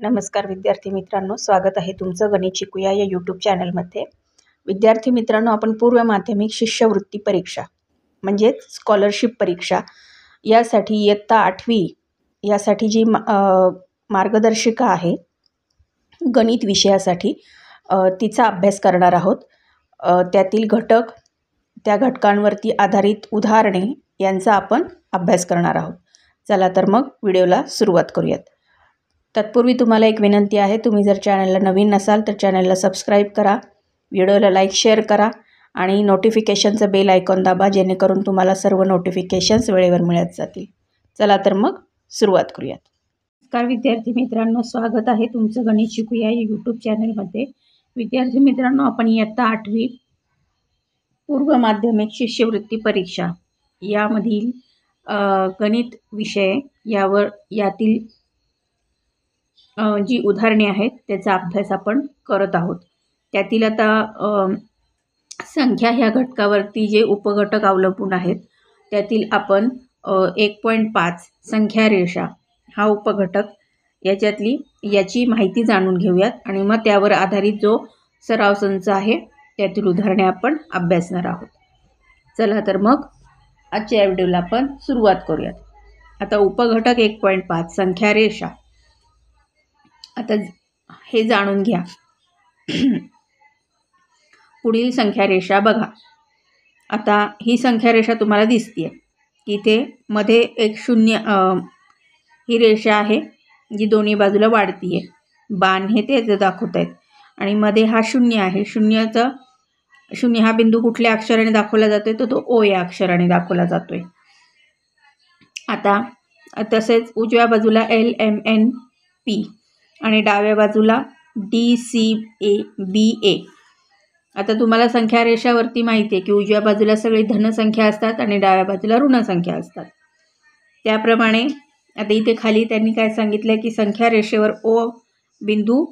नमस्कार विद्यार्थी मित्रांनो, स्वागत आहे तुमचं गणित शिकूया या यूट्यूब चॅनलमध्ये। विद्यार्थी मित्रांनो, आपण पूर्व माध्यमिक शिष्यवृत्ती परीक्षा म्हणजेच स्कॉलरशिप परीक्षा यासाठी इयत्ता 8वी यासाठी जी मार्गदर्शिका आहे गणित विषयासाठी तिचा अभ्यास करणार आहोत। त्यातील घटक, त्या घटकांवरती आधारित उदाहरणे यांचा आपण अभ्यास करणार आहोत। चला तर मग व्हिडिओला सुरुवात करूयात। तत्पूर्वी तुम्हाला एक विनंती आहे, तुम्ही जर चॅनलला नवीन नसाल तर चॅनलला सबस्क्राईब करा, व्हिडिओला लाईक शेअर करा आणि नोटिफिकेशनचं बेल आयकॉन दाबा, जेणेकरून तुम्हाला सर्व नोटिफिकेशन्स वेळेवर मिळत जातील। चला तर मग सुरुवात करूयात। नमस्कार विद्यार्थी मित्रांनो, स्वागत आहे तुमचं गणित शिकूया या यूट्यूब चॅनलमध्ये। विद्यार्थी मित्रांनो, आपण इयत्ता 8वी पूर्व माध्यमिक शिष्यवृत्ती परीक्षा यामधील गणित विषय यातील जी उदाहरणे आहेत त्याचा अभ्यास आपण करत आहोत। त्यातील आता संख्या ह्या घटकावरती जे उपघटक अवलंबून आहेत त्यातील आपण 1.5 संख्या रेषा हा उपघटक याची माहिती जाणून घेऊयात आणि मग त्यावर आधारित जो सराव संच आहे त्यातील उदाहरणे आपण अभ्यासणार आहोत। चला तर मग आजच्या व्हिडिओला आपण सुरुवात करूयात। आता उपघटक 1.5 संख्या रेषा, आता हे जाणून घ्या। पुढील संख्या रेषा बघा। आता ही संख्या रेषा तुम्हाला दिसते की इथे मध्ये एक शून्य ही रेषा आहे जी दोन्ही बाजूला वाढतीये, बाण हे ते दाखवत आहेत आणि मध्ये हा शून्य आहे। शून्य हा बिंदू कुठल्या अक्षराने दाखवला जातोय तर तो ओ या अक्षराने दाखवला जातोय। आता तसेच उजव्या बाजूला LMNP आणि डाव्या बाजूला DCABA। आता तुम्हाला संख्या रेषावरती माहिती आहे की उजव्या बाजूला सगळी धन संख्या असतात आणि डाव्या बाजूला ऋण संख्या असतात। त्याप्रमाणे आता इथे खाली त्यांनी काय सांगितलं की संख्या रेषेवर O बिंदू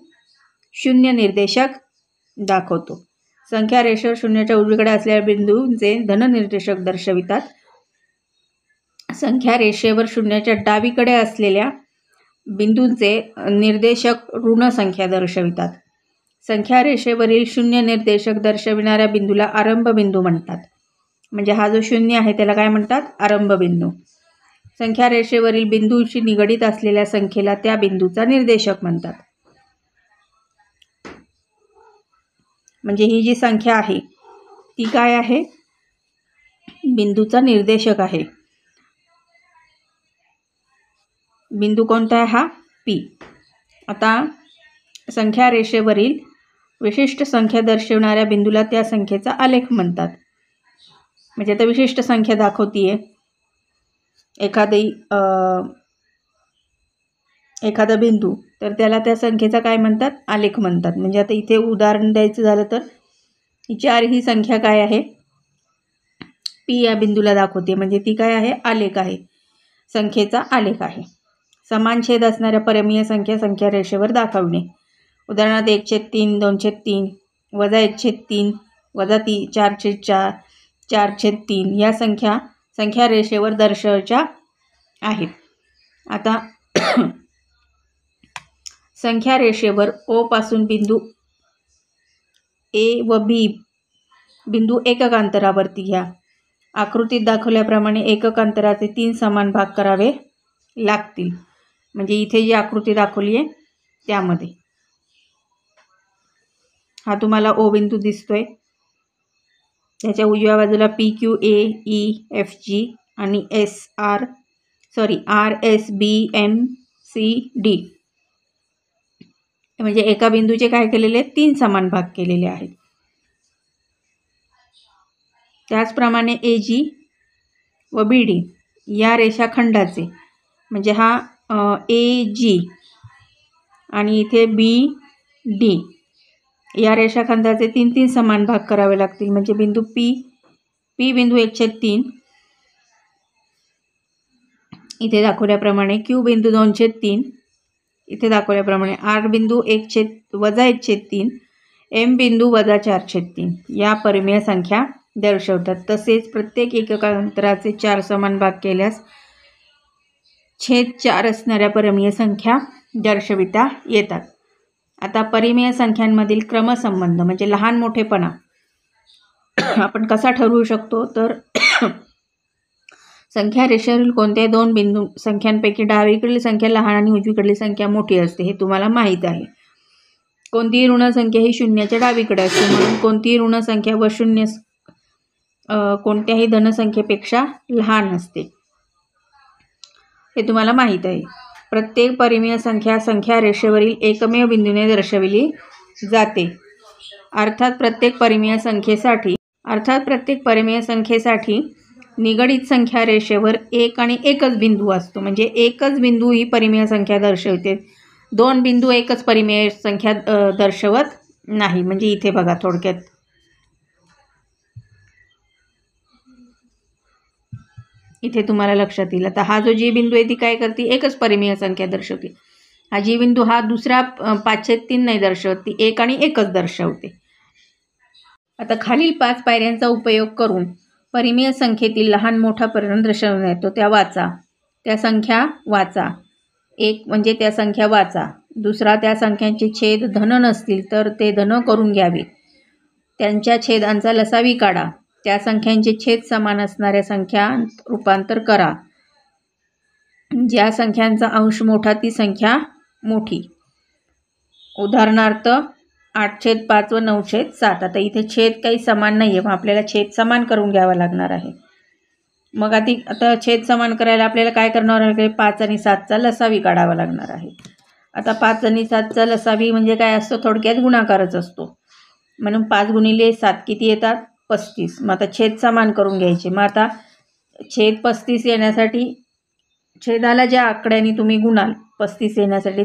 शून्य निर्देशक दाखवतो। संख्या रेषेवर शून्याच्या उजवीकडे असलेल्या बिंदूंचे धन निर्देशक दर्शवितात। संख्या रेषेवर शून्याच्या डावीकडे असलेल्या बिंदूंचे निर्देशक ऋण संख्या दर्शवितात। संख्या रेषेवरील शून्य निर्देशक दर्शविणाऱ्या बिंदूला आरंभ बिंदू म्हणतात। म्हणजे हा जो शून्य आहे त्याला काय म्हणतात? आरंभ बिंदू। संख्या रेषेवरील बिंदूशी निगडित असलेल्या संख्येला त्या बिंदूचा निर्देशक म्हणतात। म्हणजे ही जी संख्या आहे ती काय आहे? बिंदूचा निर्देशक आहे। बिंदू कोणता आहे? हा P। आता संख्या रेषेवरील विशिष्ट संख्या दर्शवणाऱ्या बिंदूला त्या संख्येचा आलेख म्हणतात। म्हणजे आता विशिष्ट संख्या दाखवतीये एखादा बिंदू, तर त्याला त्या संख्येचा काय म्हणतात? आलेख म्हणतात। म्हणजे आता इथे उदाहरण द्यायचं झालं तर 4 ही संख्या काय आहे? P या बिंदूला दाखवते, म्हणजे ती काय आहे? आलेख आहे, संख्येचा आलेख आहे। समान छेद असणाऱ्या परमीय संख्या संख्या रेषेवर दाखवणे। उदाहरणार्थ 1/3, 2/3, -1/3, -3, 4/4, 4/3 या संख्या रेषेवर दर्शवायच्या आहेत। आता संख्या रेषेवर O पासून बिंदू A व B बिंदू एकक अंतरावरती घ्या। आकृतीत दाखवल्याप्रमाणे एकक अंतराचे 3 समान भाग करावे लागतील। म्हणजे इथे जी आकृती दाखवली आहे त्यामध्ये हा तुम्हाला O बिंदू दिसतोय, त्याच्या उजव्या बाजूला PQAEFG आणि RSBMCD म्हणजे एका बिंदूचे काय केलेले? 3 समान भाग केलेले आहेत। त्याचप्रमाणे AG व BD या रेषाखंडाचे, म्हणजे हा AG आणि इथे BD या रेषाखंडाचे 3 समान भाग करावे लागतील। म्हणजे बिंदू P बिंदू 1/3 इथे दाखवल्याप्रमाणे, Q बिंदू 2/3 इथे दाखवल्याप्रमाणे, R बिंदू 1/3, M बिंदू -4/3 या परिमेय संख्या दर्शवतात। तसेच प्रत्येक एकक अंतराचे 4 समान भाग केल्यास छेद 4 असणाऱ्या परमीय संख्या दर्शविता येतात. आता परिमेय संख्यांमधील क्रमसंबंध म्हणजे लहान मोठेपणा आपण कसा ठरवू शकतो, तर संख्या रेषेवरील कोणत्याही दोन बिंदू संख्यांपैकी डावीकडील संख्या लहान आणि उजवीकडील संख्या मोठी असते हे तुम्हाला माहीत आहे. कोणतीही ऋण संख्या ही शून्याच्या डावीकडे असते, म्हणून कोणतीही ऋण संख्या व शून्य कोणत्याही धनसंख्येपेक्षा लहान असते हे तुम्हाला माहीत आहे. प्रत्येक परिमेय संख्या संख्या रेषेवरील एकमेव बिंदूने दर्शविली जाते. अर्थात प्रत्येक परिमेय संख्येसाठी निगडित संख्या रेषेवर एक आणि एकच बिंदू असतो. म्हणजे एकच बिंदू ही परिमेय संख्या दर्शवते, दोन बिंदू एकच परिमेय संख्या दर्शवत नाही. म्हणजे इथे बघा, थोडक्यात इथे तुम्हाला लक्षात येईल. आता हा जो जी बिंदू आहे ती काय करते, एकच परिमेय संख्या दर्शवते. हा जी बिंदू हा दुसरा 5/3 नाही दर्शवत, ती एक आणि एकच दर्शवते. आता खालील 5 पायऱ्यांचा उपयोग करून परिमेय संख्येतील लहान मोठा परिणाम दर्शवण्यात येतो. त्या संख्या वाचा. एक म्हणजे त्या संख्या वाचा. दुसरा, त्या संख्यांचे छेद धन नसतील तर ते धन करून घ्यावे. त्यांच्या छेदांचा लसावी काढा. त्या संख्यांचे छेद समान असणाऱ्या संख्यात रूपांतर करा. ज्या संख्यांचा अंश मोठा ती संख्या मोठी. उदाहरणार्थ 8/5 व 9/7. आता इथे छेद काही समान नाही आहे, मग आपल्याला छेद समान करून घ्यावा लागणार आहे. मग आता छेद समान करायला आपल्याला काय करावं लागेल, 5 आणि 7चा लसावी काढावा लागणार आहे. आता 5 आणि 7चा लसावी म्हणजे काय असतो, थोडक्यात गुणाकारच असतो. म्हणून 5 गुणिले 7 किती येतात, 35. मग आता छेद समान करून घ्यायचे. मग आता छेद 35 येण्यासाठी छेदाला ज्या आकड्याने तुम्ही गुणाल 35 येण्यासाठी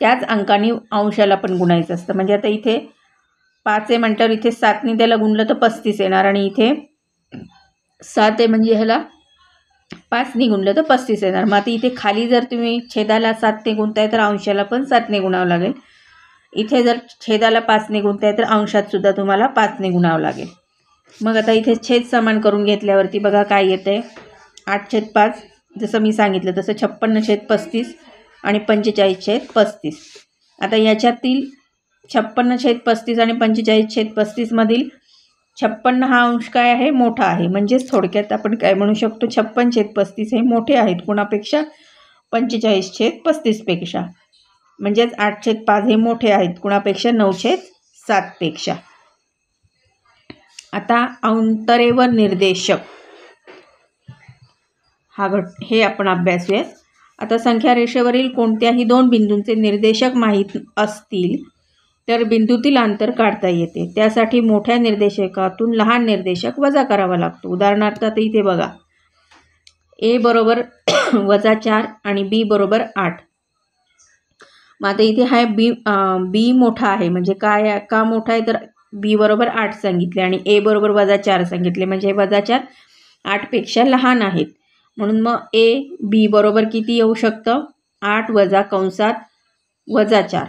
त्याच अंकाने अंशाला पण गुणायचं असतं. म्हणजे आता इथे 5 आहे म्हटल्यावर इथे 7ने त्याला गुणलं तर 35 येणार, आणि इथे 7 आहे म्हणजे ह्याला 5ने गुणलं तर 35 येणार. मग आता इथे खाली जर तुम्ही छेदाला 7ने गुणताय तर अंशाला पण 7ने गुणावं लागेल. इथे जर छेदाला 5ने गुणताय तर अंशात सुद्धा तुम्हाला 5ने गुणावं लागेल. मग आता इथे छेद समान करून घेतल्यावरती बघा काय येतंय, 8/5 जसं मी सांगितलं तसं 56/35 आणि 45/35. आता याच्यातील 56/35 आणि 45/35 मधील 56 हा अंश काय आहे, मोठा आहे. म्हणजेच थोडक्यात आपण काय म्हणू शकतो, 56/35 हे मोठे आहेत कुणापेक्षा, 45/35 पेक्षा. म्हणजेच 8/5 हे मोठे आहेत कुणापेक्षा, 9/7 पेक्षा. आता अंतरेवर निर्देशक हे आपण अभ्यासूयात. आता संख्या रेषेवरील कोणत्याही दोन बिंदूंचे निर्देशक माहीत असतील तर बिंदूतील अंतर काढता येते. त्यासाठी मोठ्या निर्देशकातून लहान निर्देशक वजा करावा लागतो. उदाहरणार्थ आता इथे बघा, A बरोबर -4 आणि B बरोबर 8. मग आता इथे हा बी मोठा आहे. म्हणजे का मोठा आहे, तर B बरोबर 8 सांगितले आणि A बरोबर -4 सांगितले. म्हणजे -4 8पेक्षा लहान आहेत. म्हणून मग A B बरोबर किती येऊ शकतं, 8 वजा कंसात -4.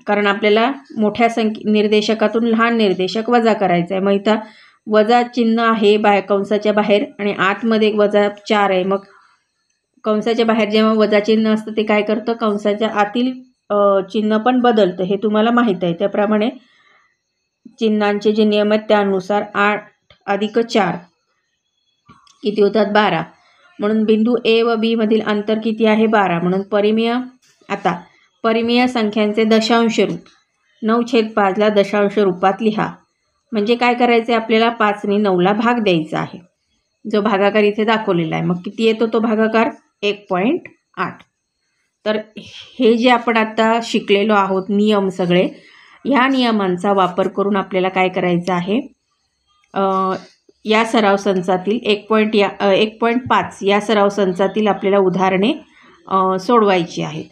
कारण आपल्याला मोठ्या निर्देशकातून लहान निर्देशक वजा करायचं आहे. मग इथं वजा चिन्ह आहे कंसाच्या बाहेर आणि आतमध्ये -4 आहे. मग कंसाच्या बाहेर जेव्हा वजा चिन्ह असतं ते काय करतं, कंसाच्या आतील चिन्ह पण बदलतं. हे तुम्हाला माहीत आहे. त्याप्रमाणे चिन्हांचे जे नियम आहेत त्यानुसार 8 + 4 किती होतात, 12. म्हणून बिंदू A व B मधील अंतर किती आहे, 12. म्हणून परिमेय संख्यांचे दशांश रूप 9/5 दशांश रूपात लिहा. म्हणजे काय करायचं आहे, आपल्याला 5ने 9ला भाग द्यायचा आहे. जो भागाकार इथे दाखवलेला आहे. मग किती येतो तो भागाकार, 1.8. तर हे जे आपण आता शिकलेलो आहोत नियम सगळे, ह्या नियमांचा वापर करून आपल्याला काय करायचं आहे, या सराव संचातील 1.5 या सराव संचातील आपल्याला उदाहरणे सोडवायची आहेत.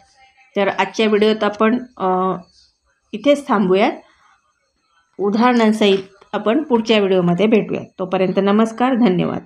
तर आजच्या व्हिडिओत आपण इथेच थांबूयात. उदाहरणांसहित आपण पुढच्या व्हिडिओमध्ये भेटूयात. तोपर्यंत नमस्कार, धन्यवाद.